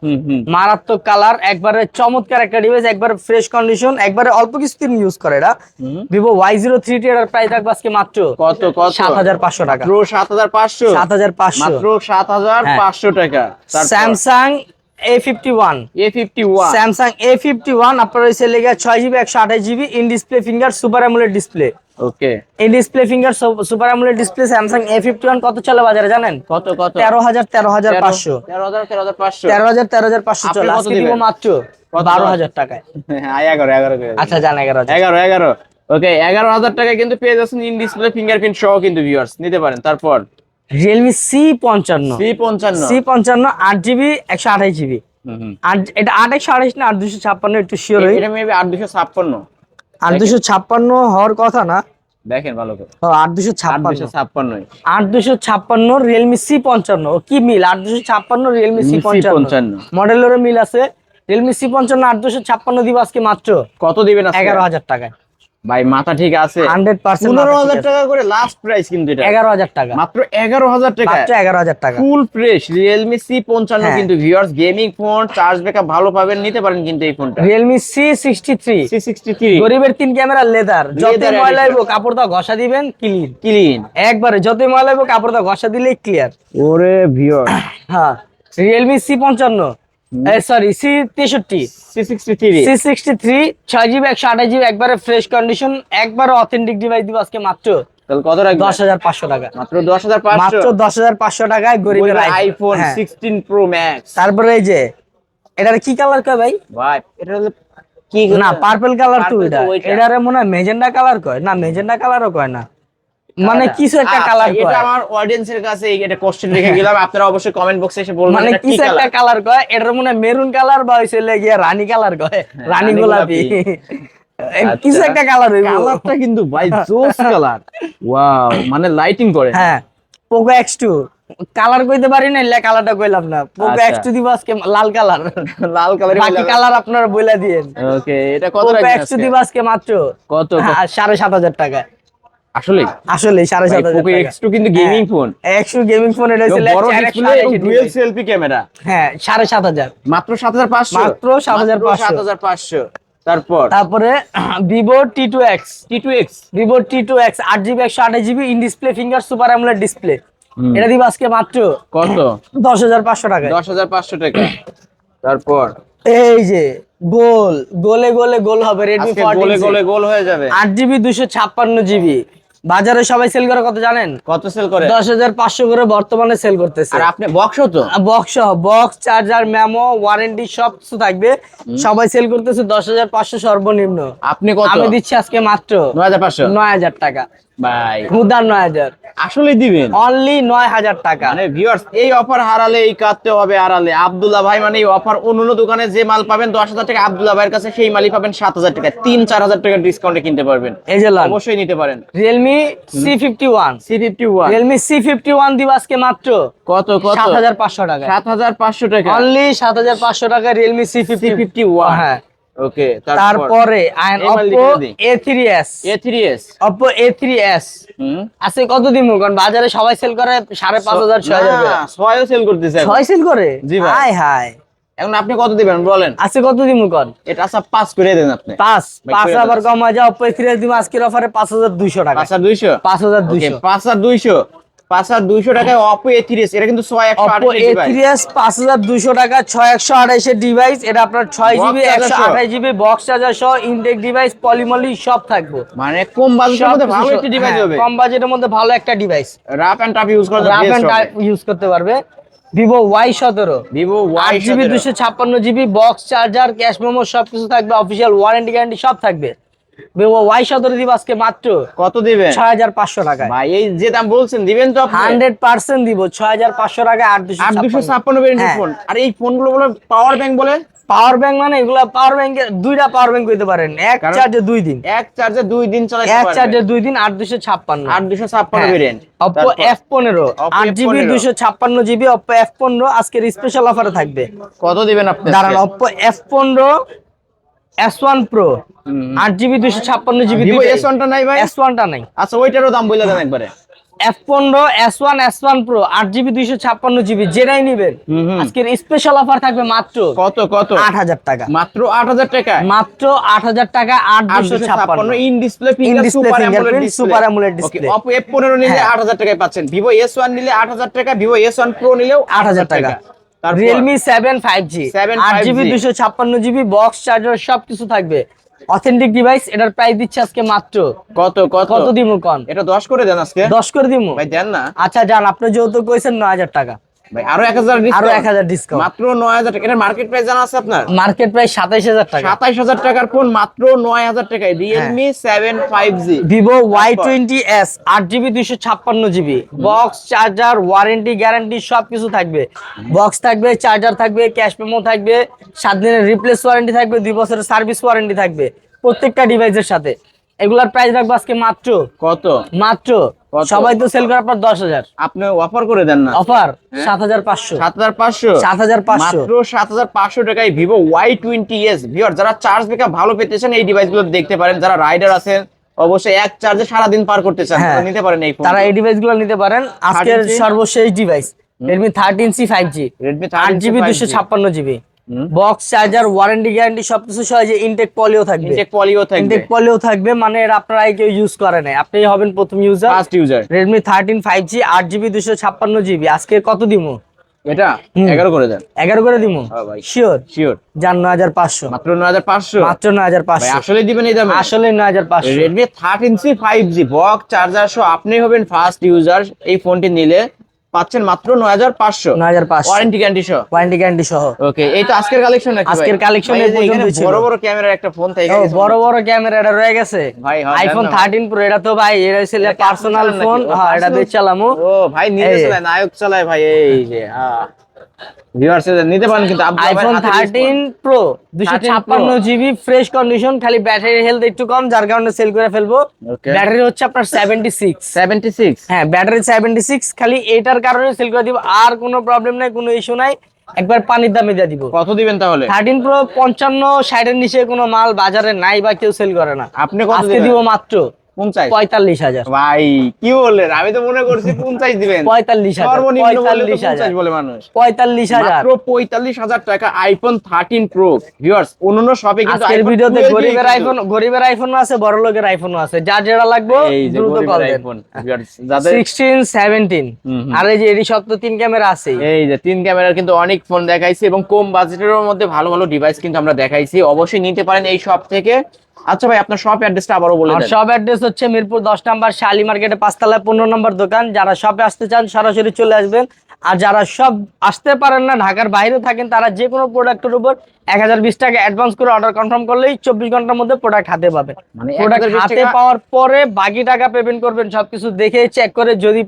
[SPEAKER 1] মারাত্মক কালার, একবারে চমৎকার একটা ডিভাইস, একবারে ফ্রেশ কন্ডিশন, একবারে অল্প কিছুদিন ইউজ করে এটা। Vivo Y03T এর প্রাইস রাখবো আজকে মাত্র
[SPEAKER 2] কত
[SPEAKER 1] 7500 টাকা।
[SPEAKER 2] মাত্র 7500।
[SPEAKER 1] 7500
[SPEAKER 2] মাত্র 7500 টাকা। তারপর
[SPEAKER 1] Samsung A51,
[SPEAKER 2] A51
[SPEAKER 1] Samsung A51 আপনার হইছে লেগে 6GB 128GB in display finger super AMOLED display.
[SPEAKER 2] Okay,
[SPEAKER 1] in display finger super AMOLED display Samsung A51 কত চলে বাজারে জানেন?
[SPEAKER 2] কত
[SPEAKER 1] 13500।
[SPEAKER 2] 13500
[SPEAKER 1] 13500 চলে।
[SPEAKER 2] আপনি কত
[SPEAKER 1] আজকে দিব
[SPEAKER 2] দিবেন?
[SPEAKER 1] মাত্র 12000 টাকায়।
[SPEAKER 2] হ্যাঁ 11
[SPEAKER 1] আচ্ছা জান 11000।
[SPEAKER 2] 11 ওকে, 11000 টাকায় কিন্তু পেয়ে যাচ্ছেন ইন ডিসপ্লে ফিঙ্গারপ্রিন্ট সহ কিন্তু ভিউয়ার্স নিতে পারেন। তারপর
[SPEAKER 1] Realme C55, C55 8GB 128GB। আর এটা 8 না 8256, একটু শিওর হই।
[SPEAKER 2] এটা মেবি 8256।
[SPEAKER 1] 8256 হওয়ার কথা না,
[SPEAKER 2] দেখেন ভালো করে,
[SPEAKER 1] 8256।
[SPEAKER 2] 8256
[SPEAKER 1] 8256 Realme C55। ও কি মিল, 8256 Realme C55
[SPEAKER 2] C55
[SPEAKER 1] মডেলের মিল আছে। Realme C55 8256 দিব আজকে মাত্র
[SPEAKER 2] কত দিবেন আজকে?
[SPEAKER 1] 11000 টাকায়।
[SPEAKER 2] ভাই মাথা ঠিক আছে?
[SPEAKER 1] 100%
[SPEAKER 2] 15000 টাকা করে লাস্ট প্রাইস কিন্তু এটা।
[SPEAKER 1] 11000 টাকা,
[SPEAKER 2] মাত্র 11000 টাকা,
[SPEAKER 1] মাত্র 11000 টাকা।
[SPEAKER 2] ফুল ফ্রেশ Realme C55
[SPEAKER 1] হ্যাঁ।
[SPEAKER 2] কিন্তু viewers gaming phone, charge backup ভালো পাবেন, নিতে পারেন কিন্তু এই ফোনটা।
[SPEAKER 1] Realme C63,
[SPEAKER 2] C63
[SPEAKER 1] গরিবের 3 ক্যামেরা লেদার, যত
[SPEAKER 2] Leather
[SPEAKER 1] ময়লা
[SPEAKER 2] edition।
[SPEAKER 1] হইব কাপড় দা ঘষা দিবেন ক্লিন।
[SPEAKER 2] ক্লিন
[SPEAKER 1] একবারে যত ময়লা হইব কাপড় দা ঘষা দিলেই ক্লিয়ার।
[SPEAKER 2] ওরে ভিউয়ার্স,
[SPEAKER 1] হ্যাঁ, Realme C55 sorry C63, C63 6GB 128GB একবারে ফ্রেশ কন্ডিশন, একবারে অথেন্টিক ডিভাইস দিব আজকে মাত্র
[SPEAKER 2] তাহলে কত রাখবেন?
[SPEAKER 1] 10500 টাকা।
[SPEAKER 2] মাত্র 10500।
[SPEAKER 1] মাত্র 10500 টাকায় গরিবের
[SPEAKER 2] আইফোন
[SPEAKER 1] হ্যাঁ।
[SPEAKER 2] 16 প্রো ম্যাক্স।
[SPEAKER 1] তারপরে এই যে এটার কি কালার কয় ভাই?
[SPEAKER 2] ভাই এটা হলো কি
[SPEAKER 1] না পার্পল কালার তো
[SPEAKER 2] Purple
[SPEAKER 1] এটা,
[SPEAKER 2] তো ওইটা।
[SPEAKER 1] এটারে মনে হয় মেজেন্ডা কালার কয়, না মেজেন্ডা কালারও কয় না, মানে কিছু একটা কালার
[SPEAKER 2] এটা
[SPEAKER 1] কয়,
[SPEAKER 2] আমার অডিয়েন্সের কাছে এটা কোশ্চেন রেখে গেলাম, আপনারা অবশ্যই কমেন্ট বক্সে এসে বলবেন
[SPEAKER 1] মানে
[SPEAKER 2] এটা কি
[SPEAKER 1] কিছু একটা
[SPEAKER 2] কালার।
[SPEAKER 1] কালার কয়, এটার মনে হয় মেরুন কালার বা হইছে গিয়া রানী কালার কয়, রানী
[SPEAKER 2] রানী
[SPEAKER 1] গোলাপি,
[SPEAKER 2] গোলাপি।
[SPEAKER 1] কিছু
[SPEAKER 2] আচ্ছা।
[SPEAKER 1] একটা কালার হইব।
[SPEAKER 2] কালারটা কিন্তু ভাই জোস কালার, ওয়াও, মানে লাইটিং করে।
[SPEAKER 1] হ্যাঁ পোকো X2 কালার কইতে পারি না, লে কালারটা কইলাম না, পোকো
[SPEAKER 2] আচ্ছা।
[SPEAKER 1] X2 দিব আজকে লাল কালার,
[SPEAKER 2] লাল কালার,
[SPEAKER 1] বাকি কালার আপনারা বইলা দিয়েন।
[SPEAKER 2] ওকে, এটা কত
[SPEAKER 1] পোকো
[SPEAKER 2] রাখবেন
[SPEAKER 1] X2
[SPEAKER 2] আজকে?
[SPEAKER 1] দিব আজকে মাত্র
[SPEAKER 2] কত?
[SPEAKER 1] 7,500 টাকা,
[SPEAKER 2] আসলে
[SPEAKER 1] আসলে 7,500
[SPEAKER 2] পোকো
[SPEAKER 1] টাকা।
[SPEAKER 2] X2 কিন্তু gaming phone,
[SPEAKER 1] X2 gaming phone, এটা
[SPEAKER 2] এবং
[SPEAKER 1] হচ্ছে
[SPEAKER 2] বড় ডিসপ্লে এবং ডুয়াল সেলফি ক্যামেরা,
[SPEAKER 1] হ্যাঁ 7,500,
[SPEAKER 2] মাত্র 7,500,
[SPEAKER 1] মাত্র 7,500।
[SPEAKER 2] 7,500।
[SPEAKER 1] তারপরে Vivo T2X,
[SPEAKER 2] T2X,
[SPEAKER 1] Vivo T2X 8GB 128GB in display finger super AMOLED display, এটা দিব আজকে মাত্র
[SPEAKER 2] কত?
[SPEAKER 1] 10,500 টাকায়।
[SPEAKER 2] 10,500 টাকা। তারপর
[SPEAKER 1] এই যে গোল গোলে গোলে গোল হবে রেডমি
[SPEAKER 2] আজকে
[SPEAKER 1] 14
[SPEAKER 2] গোলে গোলে গোল হয়ে যাবে।
[SPEAKER 1] 8GB 256GB, বাজারে সবাই সেল করে কত জানেন?
[SPEAKER 2] কত সেল করে?
[SPEAKER 1] 10,500 করে বর্তমানে সেল করতেছে।
[SPEAKER 2] আর আপনি বক্স তো
[SPEAKER 1] box box charger memo warranty সব কিছু থাকবে, সবাই সেল করতেছে 10,500 সর্বনিম্ন।
[SPEAKER 2] আপনি কত?
[SPEAKER 1] আমি দিচ্ছি আজকে মাত্র
[SPEAKER 2] 9,500।
[SPEAKER 1] 9,000 টাকা,
[SPEAKER 2] ভাই
[SPEAKER 1] মুদার 9,000,
[SPEAKER 2] আসলে দিবেন?
[SPEAKER 1] অনলি 9,000 টাকা।
[SPEAKER 2] মানে ভিউয়ার্স, এই অফার হারালে এই কাটতে হবে হারালে। আব্দুল্লাহ ভাই মানে এই অফার অন্য দোকানে যে মাল পাবেন 10,000 টাকা, আব্দুল্লাহ ভাইয়ের কাছে সেই মালই পাবেন 7,000 টাকা, 3-4,000 টাকার ডিসকাউন্টে কিনতে পারবেন।
[SPEAKER 1] এই যে লান
[SPEAKER 2] অবশ্যই নিতে পারেন।
[SPEAKER 1] Realme C51,
[SPEAKER 2] C51,
[SPEAKER 1] Realme C51 দিব আজকে মাত্র
[SPEAKER 2] কত কত?
[SPEAKER 1] 7,500 টাকা,
[SPEAKER 2] 7,500 টাকা,
[SPEAKER 1] অনলি 7,500 টাকা রিয়েলমি
[SPEAKER 2] C51।
[SPEAKER 1] হ্যাঁ।
[SPEAKER 2] ওকে,
[SPEAKER 1] তারপরে Oppo A3s,
[SPEAKER 2] A3s,
[SPEAKER 1] Oppo A3s আছে কত দিন কারণ বাজারে সবাই সেল করে 5,500 6,000 করে,
[SPEAKER 2] 6 সেল করতেছে এখন।
[SPEAKER 1] 6 সেল করে।
[SPEAKER 2] জি ভাই।
[SPEAKER 1] হাই হাই,
[SPEAKER 2] এখন আপনি কত দিবেন বলেন?
[SPEAKER 1] আছে কত দিন কোন?
[SPEAKER 2] এটা আচ্ছা 5 করে দেন আপনি।
[SPEAKER 1] 5
[SPEAKER 2] ভাই,
[SPEAKER 1] 5
[SPEAKER 2] করে
[SPEAKER 1] আবার
[SPEAKER 2] দেন।
[SPEAKER 1] কম হয়ে যায়। Oppo A3s দিব আজকের অফারে 5,200 টাকা,
[SPEAKER 2] 5,200,
[SPEAKER 1] 5,200।
[SPEAKER 2] 5,200, 5,200 টাকায় Oppo A3s, এটা কিন্তু 6,128
[SPEAKER 1] Oppo A3s 5,200 টাকা, 6,128 এর ডিভাইস, এটা আপনার 6GB
[SPEAKER 2] Box charger সহ।
[SPEAKER 1] 128GB বক্স চার্জার সহ ইনটেক ডিভাইস পলিমলি সব থাকবে,
[SPEAKER 2] মানে কম বাজেটের মধ্যে ভালো একটা ডিভাইস হবে,
[SPEAKER 1] কম বাজেটের মধ্যে ভালো একটা device,
[SPEAKER 2] rough and tough use করা
[SPEAKER 1] রাফ
[SPEAKER 2] যাবে,
[SPEAKER 1] এন্ড টাইপ ইউজ করতে পারবে। Vivo Y17,
[SPEAKER 2] Vivo
[SPEAKER 1] 8GB
[SPEAKER 2] Y17,
[SPEAKER 1] 256GB box charger cash memo সবকিছু থাকবে, অফিশিয়াল ওয়ারেন্টি গ্যারান্টি সব থাকবে। Vivo Y17 দিব আজকে মাত্র
[SPEAKER 2] কত দিবেন?
[SPEAKER 1] 6,500 টাকায়।
[SPEAKER 2] ভাই এই যে দাম বলছেন দিবেন তো আপনি?
[SPEAKER 1] 100% দিব 6,500 টাকায় 8,256
[SPEAKER 2] ভেরিয়েন্টের
[SPEAKER 1] হ্যাঁ।
[SPEAKER 2] ফোন। আর এই ফোনগুলো বলে পাওয়ার ব্যাংক বলে,
[SPEAKER 1] পাওয়ার ব্যাংক মানে এগুলা পাওয়ার ব্যাংকে দুইটা পাওয়ার ব্যাংক হইতে পারেন, এক
[SPEAKER 2] কারণ
[SPEAKER 1] চার্জে 2 দিন,
[SPEAKER 2] এক চার্জে 2 দিন চালাতে
[SPEAKER 1] এক
[SPEAKER 2] পারবে।
[SPEAKER 1] চার্জে 2 দিন 8,256।
[SPEAKER 2] 8,256 variant.
[SPEAKER 1] Oppo F15
[SPEAKER 2] Oppo
[SPEAKER 1] 8GB
[SPEAKER 2] F15
[SPEAKER 1] 256GB, Oppo F15 আজকের স্পেশাল অফারে থাকবে।
[SPEAKER 2] কত দিবেন আপনি?
[SPEAKER 1] দাঁড়ান, Oppo F15 S1 Pro 8GB 256GB,
[SPEAKER 2] Vivo S1 টা নাই ভাই?
[SPEAKER 1] S1 টা নাই।
[SPEAKER 2] আচ্ছা ওইটারও দাম বলে দেন একবারে।
[SPEAKER 1] F15 S1 Pro 8GB 256GB যেটাই নিবেন আজকের স্পেশাল অফার থাকবে মাত্র
[SPEAKER 2] কত কত?
[SPEAKER 1] 8,000 টাকা,
[SPEAKER 2] মাত্র 8,000 টাকা,
[SPEAKER 1] মাত্র 8,000 টাকা, 8,256
[SPEAKER 2] in display
[SPEAKER 1] fingerprint super AMOLED display।
[SPEAKER 2] Oppo F15 নিলে
[SPEAKER 1] হ্যাঁ।
[SPEAKER 2] 8,000 টাকায় পাচ্ছেন, Vivo S1 নিলে 8,000 টাকা, Vivo S1 Pro নিলেও
[SPEAKER 1] 8,000 টাকা।
[SPEAKER 2] তারপর
[SPEAKER 1] Realme 7 5G 8GB 256GB box charger সবকিছু থাকবে, অথেন্টিক ডিভাইস। এটার প্রাইস দিচ্ছে আজকে মাত্র
[SPEAKER 2] কত কত?
[SPEAKER 1] কত দিমু কোন?
[SPEAKER 2] এটা 10 করে দেন আজকে।
[SPEAKER 1] 10 করে দিমু
[SPEAKER 2] ভাই দেন না
[SPEAKER 1] আচ্ছা যান, আপনি যেহেতু কইছেন 9,000 টাকা,
[SPEAKER 2] ভাই, আরো 1,000 ডিসকাউন্ট,
[SPEAKER 1] আরো 1,000 ডিসকাউন্ট,
[SPEAKER 2] মাত্র 9,000 টাকা। এটার মার্কেট প্রাইস জানা আছে আপনার?
[SPEAKER 1] মার্কেট প্রাইস 27,000 টাকা।
[SPEAKER 2] 27,000 টাকার ফোন মাত্র 9,000 টাকায়, Realme 7 5G,
[SPEAKER 1] Vivo Y20s 8GB 256GB box charger warranty guarantee সবকিছু থাকবে, বক্স থাকবে, চার্জার থাকবে, ক্যাশ মেমো থাকবে, 7 দিনের রিপ্লেস ওয়ারেন্টি থাকবে, 2 বছরের সার্ভিস ওয়ারেন্টি থাকবে প্রত্যেকটা ডিভাইসের সাথে। এগুলার প্রাইস রাখবো আজকে মাত্র
[SPEAKER 2] কত?
[SPEAKER 1] মাত্র
[SPEAKER 2] কত?
[SPEAKER 1] সবাই তো সেল করার পর 10,000,
[SPEAKER 2] আপনি অফার করে দেন না।
[SPEAKER 1] অফার 7,500,
[SPEAKER 2] 7,500,
[SPEAKER 1] 7,500
[SPEAKER 2] মাত্র 7,500 টাকায় Vivo Y20s। ভিউয়ার যারা চার্জ ব্যাকআপ ভালো পেতে চান এই ডিভাইসগুলো দেখতে পারেন, যারা রাইডার আছেন অবশ্যই এক চার্জে সারা দিন পার করতে চান
[SPEAKER 1] হ্যাঁ।
[SPEAKER 2] তারা নিতে পারেন এই ফোন।
[SPEAKER 1] তারা এই ডিভাইসগুলো নিতে পারেন। আজকের
[SPEAKER 2] 13C
[SPEAKER 1] সর্বশেষ device Redmi 13C 5G
[SPEAKER 2] Redmi 13C
[SPEAKER 1] 8GB
[SPEAKER 2] 5G
[SPEAKER 1] 256GB box charger warranty guarantee সবকিছু সহ, যে ইনটেক পলিও থাকবে,
[SPEAKER 2] ইনটেক পলিও থাকবে,
[SPEAKER 1] ইনটেক পলিও থাকবে, মানে এর আপনারা কেউ ইউজ করে নাই, আপনি হবেন প্রথম user.
[SPEAKER 2] First user.
[SPEAKER 1] Redmi 13 5G 8GB 256GB আজকে কত দিমু?
[SPEAKER 2] এটা 11 করে দেন।
[SPEAKER 1] 11 করে দিমু
[SPEAKER 2] হ্যাঁ ভাই
[SPEAKER 1] শিওর,
[SPEAKER 2] শিওর।
[SPEAKER 1] জান 9,500,
[SPEAKER 2] মাত্র 9,500,
[SPEAKER 1] মাত্র
[SPEAKER 2] ভাই
[SPEAKER 1] 9,500,
[SPEAKER 2] আসলে দিবেন এই দামে?
[SPEAKER 1] আসলে 9,500।
[SPEAKER 2] Redmi 13C 5G box charger সহ আপনি হবেন ফার্স্ট ইউজার এই ফোনটি নিলে। পাচ্ছেন মাত্র 9500।
[SPEAKER 1] 9500
[SPEAKER 2] ওয়ারেন্টি গ্যারান্টি সহ।
[SPEAKER 1] ওয়ারেন্টি গ্যারান্টি সহ।
[SPEAKER 2] ওকে, এই তো আজকের কালেকশন নাকি ভাই?
[SPEAKER 1] আজকের কালেকশন এই পর্যন্ত ছিল।
[SPEAKER 2] বড় বড় ক্যামেরার একটা ফোন তাই
[SPEAKER 1] ও বড় বড় ক্যামেরা এটা রয়ে গেছে
[SPEAKER 2] ভাই, হ্যাঁ,
[SPEAKER 1] আইফোন
[SPEAKER 2] দেন না
[SPEAKER 1] 13 প্রো। এটা তো ভাই এর ছিল
[SPEAKER 2] এটা কি
[SPEAKER 1] পার্সোনাল
[SPEAKER 2] আপনার
[SPEAKER 1] ফোন।
[SPEAKER 2] নাকি? ও,
[SPEAKER 1] হ্যাঁ এটা
[SPEAKER 2] personal?
[SPEAKER 1] দিয়ে চালামু।
[SPEAKER 2] ও ভাই নিজে চালায়, নায়ক চালায় ভাই। এই যে ভিউয়ার্স নিতে পারেন কিন্তু
[SPEAKER 1] iPhone 13 pro 256 GB fresh condition, খালি ব্যাটারি হেলথ একটু কম, যার কারণে সেল করে ফেলবো।
[SPEAKER 2] Okay.
[SPEAKER 1] ব্যাটারি হচ্ছে আপনার 76। হ্যাঁ ব্যাটারি 76, খালি এটার কারণে সেল করে দিব। আর কোনো প্রবলেম নাই, কোনো ইস্যু নাই, একবার পানির দামে দিয়ে দিব।
[SPEAKER 2] কত দিবেন তাহলে?
[SPEAKER 1] 13 প্রো 55-60 এর নিচে কোনো মাল বাজারে নাই বা কেউ সেল করে না।
[SPEAKER 2] আপনি কত
[SPEAKER 1] আজকে
[SPEAKER 2] দিবেন?
[SPEAKER 1] দিব মাত্র
[SPEAKER 2] 45,000। ভাই কি বললেন, আমি তো মনে করছি 50 দিবেন।
[SPEAKER 1] 45,000
[SPEAKER 2] সর্বনিম্ন বললে তো 50 বলে মানুষ।
[SPEAKER 1] 45,000
[SPEAKER 2] মাত্র 45,000 টাকা আইফোন 13 প্রো। ভিউয়ার্স অন্যান্য শপে কিন্তু
[SPEAKER 1] আজকের
[SPEAKER 2] iPhone
[SPEAKER 1] ভিডিওতে
[SPEAKER 2] 12
[SPEAKER 1] গরিবের আইফোনও আছে, বড় লোকের আইফোনও আছে, যার যেটা লাগবে
[SPEAKER 2] এই যে
[SPEAKER 1] দ্রুত কল দেন।
[SPEAKER 2] আইফোন ভিউয়ার্স যাদের
[SPEAKER 1] 16 17 আর এই যে এরই সব তো 3 ক্যামেরা আছে।
[SPEAKER 2] এই যে 3 ক্যামেরার কিন্তু অনেক ফোন দেখাইছি এবং কম বাজেটের মধ্যে ভালো ভালো ডিভাইস কিন্তু আমরা দেখাইছি। অবশ্যই নিতে পারেন এই শপ থেকে। আচ্ছা ভাই, আপনার শপ অ্যাড্রেসটা আবারও বলে
[SPEAKER 1] আর
[SPEAKER 2] দেন।
[SPEAKER 1] সব অ্যাড্রেস হচ্ছে মিরপুর 10 নাম্বার শালি মার্কেটে 5 তলায় 15 নম্বর দোকান। যারা শপে আসতে চান সরাসরি চলে আসবেন, আর যারা সব আসতে পারেন না, ঢাকার বাইরে থাকেন, তারা যে কোনো প্রোডাক্টের উপর 1020 টাকা অ্যাডভান্স করে অর্ডার কনফার্ম করলেই 24 ঘন্টার মধ্যে প্রোডাক্ট হাতে পাবেন।
[SPEAKER 2] মানে
[SPEAKER 1] প্রোডাক্ট
[SPEAKER 2] 1020
[SPEAKER 1] হাতে
[SPEAKER 2] টাকা-
[SPEAKER 1] পাওয়ার পরে বাকি টাকা পেমেন্ট করবেন, সবকিছু দেখে চেক করে, যদি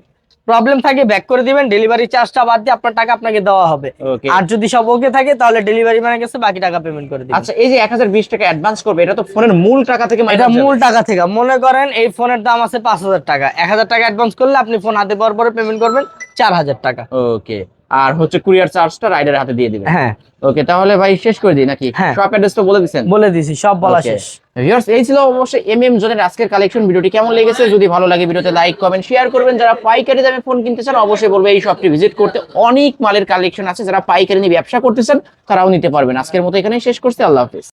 [SPEAKER 1] প্রবলেম থাকে ব্যাক করে দিবেন, ডেলিভারি চার্জটা বাদ দিয়ে আপনার টাকা আপনাকে দেওয়া হবে।
[SPEAKER 2] Okay.
[SPEAKER 1] আর যদি সব ওকে থাকে তাহলে ডেলিভারি ম্যানের কাছে বাকি টাকা পেমেন্ট করে দিবেন।
[SPEAKER 2] আচ্ছা, এই যে 1020 টাকা অ্যাডভান্স করবে, এটা তো ফোনের মূল টাকা থেকে
[SPEAKER 1] এটা
[SPEAKER 2] মাইনাস
[SPEAKER 1] মূল টাকা থেকে। মনে করেন এই ফোনের দাম আছে 5,000 টাকা, 1,000 টাকা অ্যাডভান্স করলে আপনি ফোন হাতে পাওয়ার পরে পেমেন্ট করবেন 4,000 টাকা।
[SPEAKER 2] ওকে, আর হচ্ছে কুরিয়ার চার্জটা রাইডারের হাতে দিয়ে দিবেন।
[SPEAKER 1] হ্যাঁ
[SPEAKER 2] ওকে, তাহলে ভাই শেষ করে দিই নাকি?
[SPEAKER 1] হ্যাঁ।
[SPEAKER 2] শপ অ্যাড্রেসটা বলে দিবেন?
[SPEAKER 1] বলে দিছি, সব বলা শেষ।
[SPEAKER 2] ভিউয়ার্স এই ছিল অবশ্যই এমএম জোনের আজকের কালেকশন। ভিডিওটি কেমন লেগেছে? যদি ভালো লাগে ভিডিওতে লাইক কমেন্ট শেয়ার করবেন। যারা পাইকারি দামে ফোন কিনতে চান অবশ্যই বলবো এই শপটি ভিজিট করতে, অনেক মালের কালেকশন আছে। যারা পাইকারি নিয়ে ব্যবসা করতে চান তারাও নিতে পারবেন। আজকের মতো এখানেই শেষ করছি, আল্লাহ হাফেজ।